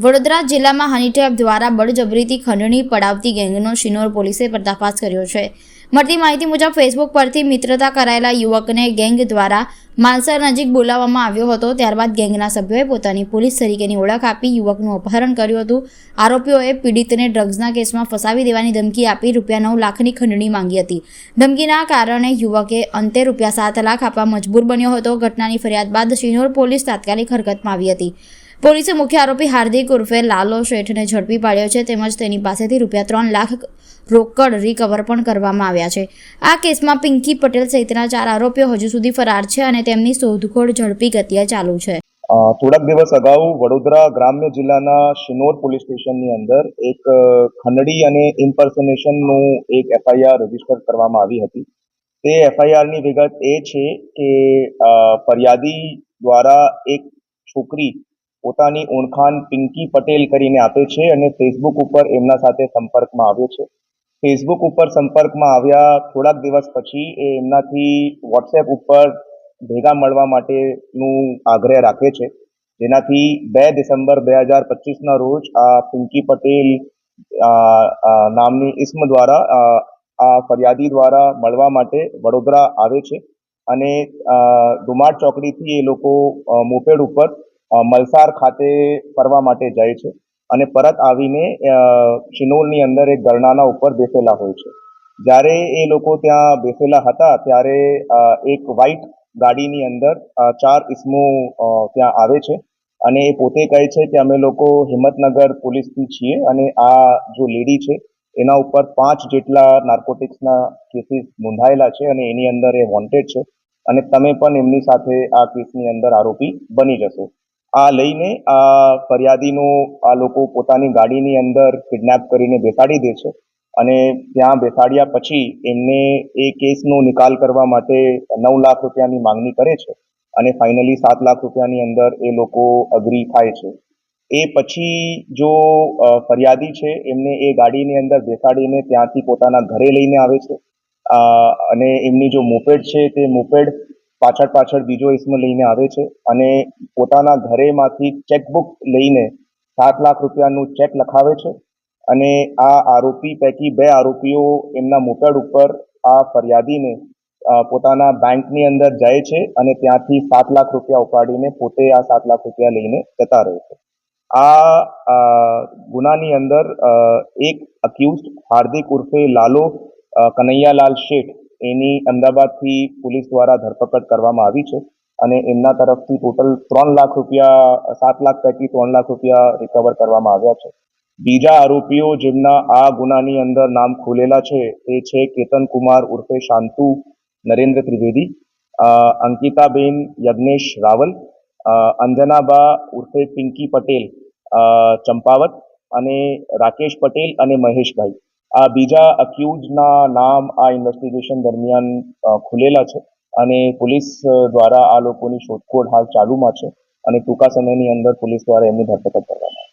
વડોદરા જિલ્લામાં હની ટ્રેપ દ્વારા બળજબરીથી ખંડણી પડાવતી ગેંગનો શિનોર પોલીસે પર્દાફાશ કર્યો છે। મળતી માહિતી મુજબ ફેસબુક પરથી મિત્રતા કરાયેલા યુવકને ગેંગ દ્વારા માલસર નજીક બોલાવવામાં આવ્યો હતો। ત્યારબાદ ગેંગના સભ્યોએ પોતાની પોલીસ તરીકેની ઓળખ આપી યુવકનું અપહરણ કર્યું હતું। આરોપીઓએ પીડિતને ડ્રગ્સના કેસમાં ફસાવી દેવાની ધમકી આપી ₹9 લાખની ખંડણી માંગી હતી। ધમકીના કારણે યુવકે અંતે ₹7 લાખ આપવા મજબૂર બન્યો હતો। ઘટનાની ફરિયાદ બાદ શિનોર પોલીસ તાત્કાલિક હરકતમાં આવી હતી। પોલીસે મુખ્ય આરોપી હાર્દિક ઉર્ફે લાલો શેઠને ઝડપી પાડ્યો છે તેમજ તેની પાસેથી ₹3 લાખ રોકડ રિકવર પણ કરવામાં આવ્યા છે। આ કેસમાં પિંકી પટેલ સહિતના 4 આરોપીઓ હજુ સુધી ફરાર છે અને તેમની શોધખોળ ઝડપી ગતિએ ચાલુ છે। થોડાક દિવસ અગાઉ વડોદરા ગ્રામ્ય જિલ્લાના શિનોર પોલીસ સ્ટેશનની અંદર એક ખંડણી અને ઇમ્પર્સોનેશનનું એક FIR રજીસ્ટર કરવામાં આવી હતી। તે FIRની વિગત એ છે કે ફરિયાદી દ્વારા એક છોકરી પોતાની ઓળખાણ પિંકી પટેલ કરીને આપે છે અને ફેસબુક ઉપર એમના સાથે સંપર્કમાં આવ્યો છે। ફેસબુક ઉપર સંપર્કમાં આવ્યા થોડાક દિવસ પછી એ એમનાથી વોટ્સએપ ઉપર ભેગા મળવા માટેનું આગ્રહ રાખે છે, જેનાથી 2 ડિસેમ્બર 2025ના રોજ આ પિંકી પટેલ નામની ઇસ્મ દ્વારા આ ફરિયાદી દ્વારા મળવા માટે વડોદરા આવે છે અને ડુમાડ ચોકડીથી એ લોકો મોપેડ ઉપર મલસાર ખાતે ફરવા માટે જાય છે અને પરત આવીને શિનોરની અંદર એક ગરનાના ઉપર બેસેલા હોય છે। જ્યારે એ લોકો ત્યાં બેસેલા હતા ત્યારે એક વ્હાઇટ ગાડીની અંદર 4 ઇસમો ત્યાં આવે છે અને એ પોતે કહે છે કે અમે લોકો હિંમતનગર પોલીસથી છીએ અને આ જો લેડી છે એના ઉપર 5 જેટલા નાર્કોટિક્સના કેસીસ નોંધાયેલા છે અને એની અંદર એ વોન્ટેડ છે અને તમે પણ એમની સાથે આ કેસની અંદર આરોપી બની જશો। આ લઈને આ ફરિયાદીનો આ લોકો પોતાની ગાડીની અંદર કિડનેપ કરીને બેસાડી દે છે અને ત્યાં બેસાડ્યા પછી એમને એ કેસનો નિકાલ કરવા માટે ₹9 લાખ માંગણી કરે છે અને ફાઇનલી ₹7 લાખની અંદર એ લોકો અગ્રી થાય છે। એ પછી જો ફરિયાદી છે એમને એ ગાડીની અંદર બેસાડીને ત્યાંથી પોતાના ઘરે લઈને આવે છે અને એમની જો મોપેડ છે તે મોપેડ પાછળ બીજો ઇસ્મ લઈને આવે છે અને પોતાના ઘરેમાંથી ચેકબુક લઈને ₹7 લાખનું ચેક લખાવે છે અને આ આરોપી પૈકી 2 આરોપીઓ એમના મોપેડ ઉપર આ ફરિયાદીને પોતાના બેંકની અંદર જાય છે અને ત્યાંથી ₹7 લાખ ઉપાડીને પોતે આ ₹7 લાખ લઈને જતા રહે છે। આ ગુનાની અંદર એક અક્યુઝડ હાર્દિક ઉર્ફે લાલો કનૈયાલાલ શેઠ એની અમદાવાદથી પોલીસ દ્વારા ધરપકડ કરવામાં આવી છે અને એમના તરફથી ટોટલ ₹3 લાખ 7 લાખ પૈકી ₹3 લાખ રિકવર કરવામાં આવ્યા છે। બીજા આરોપીઓ જેમના આ ગુનાની અંદર નામ ખુલેલા છે તે છે કેતન કુમાર ઉર્ફે શાંતુ નરેન્દ્ર ત્રિવેદી, અંકિતાબેન યજ્ઞેશ રાવલ, અંજનાબા ઉર્ફે પિંકી પટેલ ચંપાવત અને રાકેશ પટેલ અને મહેશભાઈ। આ બીજા અક્યુઝના નામ આ ઇન્વેસ્ટિગેશન દરમિયાન ખુલેલા છે અને પોલીસ દ્વારા આ લોકોની શોધખોળ હાલ ચાલુમાં છે અને ટૂંકા સમયની અંદર પોલીસ દ્વારા એમની ધરપકડ કરવામાં આવશે।